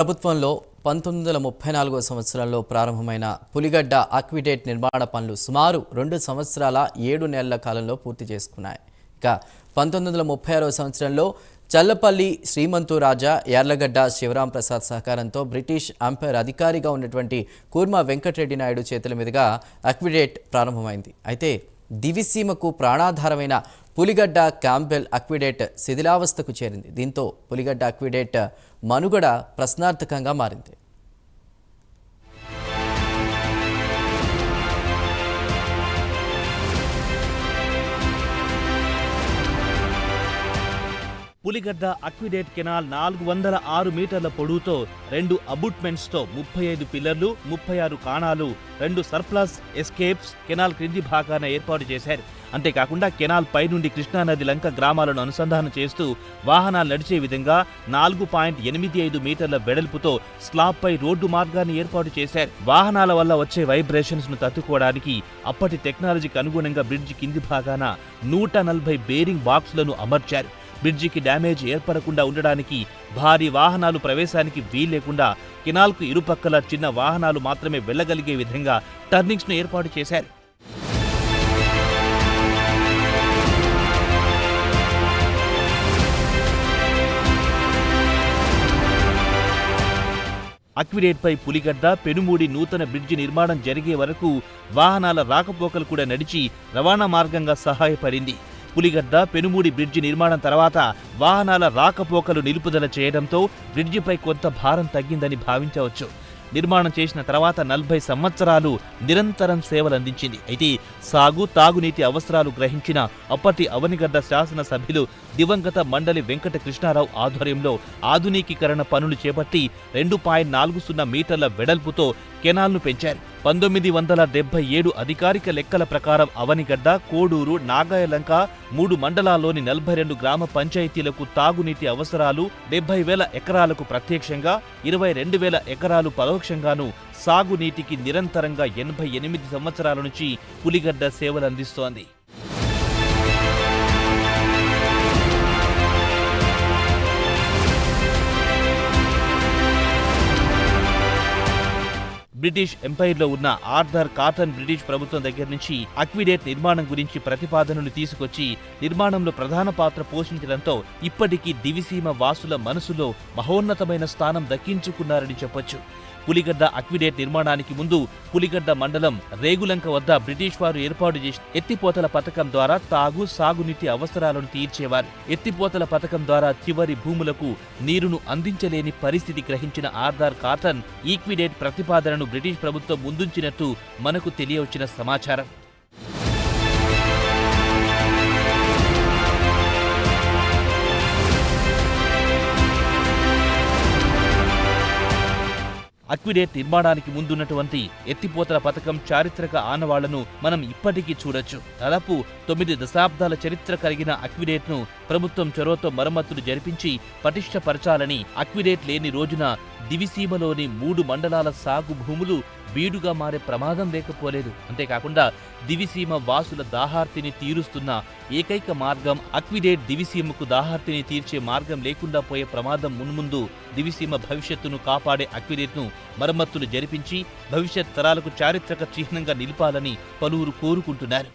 ప్రభుత్వంలో 1934 సంవత్సరంలో ప్రారంభమైన పులిగడ్డ అక్విడేట్ నిర్మాణ పనులు సుమారు 2 సంవత్సరాల 7 నెలల కాలంలో పూర్తి చేసుకున్నాయి. ఇక 1936 సంవత్సరంలో చల్లపల్లి శ్రీమంతు రాజా యార్లగడ్డ శివరాం ప్రసాద్ సహకారంతో బ్రిటిష్ అంపైర్ అధికారిగా ఉన్నటువంటి కూర్మ వెంకటరెడ్డి నాయుడు చేతుల మీదుగా అక్విడేట్ ప్రారంభమైంది. అయితే దివిసీమకు ప్రాణాధారమైన పులిగడ్డ క్యాంపెల్ అక్విడేట్ శిథిలావస్థకు చేరింది. దీంతో పులిగడ్డ అక్విడేట్ మనుగడ ప్రశ్నార్థకంగా మారింది. పులిగడ్డ అక్విడేట్ కెనాల్ 406 మీటర్ల పొడవుతో 2 అబూట్మెంట్స్తో 35 పిల్లర్లు, 36 కాణాలు, 2 సర్ప్లస్ ఎస్కేప్స్ కెనాల్ క్రింది భాగాన ఏర్పాటు చేశారు. అంతేకాకుండా కెనాల్ పై నుండి కృష్ణానది లంక గ్రామాలను అనుసంధానం చేస్తూ వాహనాలు నడిచే విధంగా 4.85 మీటర్ల వెడల్పుతో స్లాబ్పై రోడ్డు మార్గాన్ని ఏర్పాటు చేశారు. వాహనాల వల్ల వచ్చే వైబ్రేషన్స్ ను తట్టుకోవడానికి అప్పటి టెక్నాలజీకి అనుగుణంగా బ్రిడ్జి కింది భాగాన 140 బేరింగ్ బాక్సులను అమర్చారు. బ్రిడ్జికి డ్యామేజ్ ఏర్పడకుండా ఉండడానికి భారీ వాహనాలు ప్రవేశానికి వీల్లేకుండా కెనాల్కు ఇరుపక్కల చిన్న వాహనాలు మాత్రమే వెళ్లగలిగే విధంగా టర్నింగ్స్ ను ఏర్పాటు చేశారు. అక్విడేట్పై పులిగడ్డ పెనుమూడి నూతన బ్రిడ్జి నిర్మాణం జరిగే వరకు వాహనాల రాకపోకలు కూడా నడిచి రవాణా మార్గంగా సహాయపడింది. పులిగడ్డ పెనుమూడి బ్రిడ్జి నిర్మాణం తర్వాత వాహనాల రాకపోకలు నిలుపుదల చేయడంతో బ్రిడ్జిపై కొంత భారం తగ్గిందని భావించవచ్చు. నిర్మాణం చేసిన తర్వాత 40 సంవత్సరాలు నిరంతరం సేవలందించింది. అయితే సాగు తాగునీటి అవసరాలు గ్రహించిన అప్పటి అవనిగడ్డ శాసనసభ్యులు దివంగత మండలి వెంకట కృష్ణారావు ఆధ్వర్యంలో ఆధునికీకరణ పనులు చేపట్టి 2.40 మీటర్ల వెడల్పుతో కెనాల్ను పెంచారు. 1977 అధికారిక లెక్కల ప్రకారం అవనిగడ్డ, కోడూరు, నాగాయలంక 3 మండలాల్లోని 42 గ్రామ పంచాయతీలకు తాగునీటి అవసరాలు 70,000 ఎకరాలకు ప్రత్యక్షంగా, 22,000 ఎకరాలు పరోక్షంగాను సాగునీటికి నిరంతరంగా 88 సంవత్సరాల నుంచి పులిగడ్డ సేవలందిస్తోంది. బ్రిటిష్ ఎంపైర్లో ఉన్న ఆర్థర్ కాటన్ బ్రిటిష్ ప్రభుత్వం దగ్గర నుంచి అక్విడేట్ నిర్మాణం గురించి ప్రతిపాదనలు తీసుకొచ్చి నిర్మాణంలో ప్రధాన పాత్ర పోషించడంతో ఇప్పటికీ దివిసీమ వాసుల మనసులో మహోన్నతమైన స్థానం దక్కించుకున్నారని చెప్పొచ్చు. పులిగడ్డ అక్విడేట్ నిర్మాణానికి ముందు పులిగడ్డ మండలం రేగులంక వద్ద బ్రిటిష్ వారు ఏర్పాటు చేసిన ఎత్తిపోతల పథకం ద్వారా తాగు సాగునీటి అవసరాలను తీర్చేవారు. ఎత్తిపోతల పథకం ద్వారా చివరి భూములకు నీరును అందించలేని పరిస్థితి గ్రహించిన ఆర్థర్ కాటన్ ఈక్విడేట్ ప్రతిపాదనను బ్రిటిష్ ప్రభుత్వం ముందుంచినట్టు మనకు తెలియవచ్చిన సమాచారం. అక్విడేట్ నిర్మాణానికి ముందున్నటువంటి ఎత్తిపోతల పథకం చారిత్రక ఆనవాళ్లను మనం ఇప్పటికీ చూడొచ్చు. దాదాపు 9 దశాబ్దాల చరిత్ర కలిగిన అక్విడేట్ను ప్రభుత్వం చొరవతో మరమ్మతులు జరిపించి పటిష్టపరచాలని, అక్విడేట్ లేని రోజున దివిసీమలోని 3 మండలాల సాగు భూములు బీడుగా మారే ప్రమాదం లేకపోలేదు. అంతేకాకుండా దివిసీమ వాసుల దాహార్తిని తీరుస్తున్న ఏకైక మార్గం అక్విడేట్ దివిసీమకు దాహార్తిని తీర్చే మార్గం లేకుండా పోయే ప్రమాదం మున్ముందు దివిసీమ భవిష్యత్తును కాపాడే అక్విడేట్ను మరమ్మతులు జరిపించి భవిష్యత్ తరాలకు చారిత్రక చిహ్నంగా నిలపాలని పలువురు కోరుకుంటున్నారు.